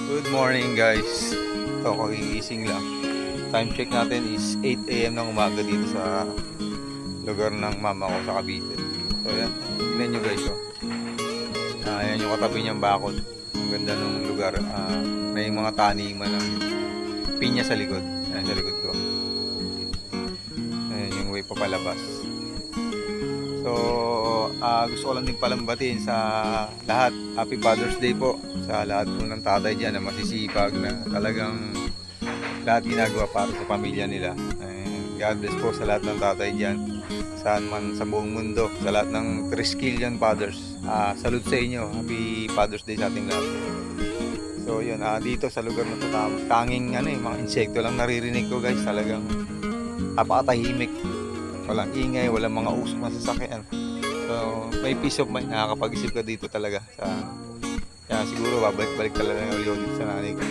Good morning guys. Ito, kagigising lang. Time check natin is 8 AM ng umaga dito sa lugar ng mama ko sa Cavite. So yan, tignan nyo guys. Ayan yung katabi niyang bakod. Ang ganda ng lugar. May mga taniman ng pinya sa likod. Ayan sa likod ko. Ayan yung way papalabas. So, gusto ko lang din palambatin sa lahat. Happy Father's Day po sa lahat po ng tatay dyan na masisipag na talagang lahat ginagawa para sa pamilya nila. And God bless po sa lahat ng tatay dyan saan man sa buong mundo, sa lahat ng 3 skillion fathers. Salute sa inyo. Happy Father's Day sa ating lahat. So yun, dito sa lugar na ito, tanging mga insekto lang naririnig ko guys. Talagang napakatahimik. Walang ingay, walang mga usok na sasakyan. So, may peace of mind. Nakakapag-isip ka dito talaga. Kaya siguro babalik-balik talaga ng ulit dito sa nanay ko.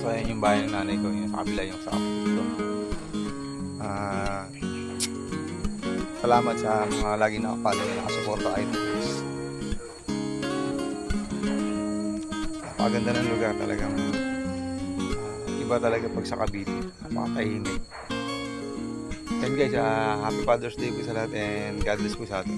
So, ayan yung bahay ng nanay ko. Yung sa kabila yung sa kapatid ko. Salamat sa mga laging nakapalo na nakasuporta kayo. Napakaganda ng lugar talagang iba talaga pag sa Cavite. Napakatahimik. Yan guys, Happy Father's Day po sa lahat and God bless po sa atin.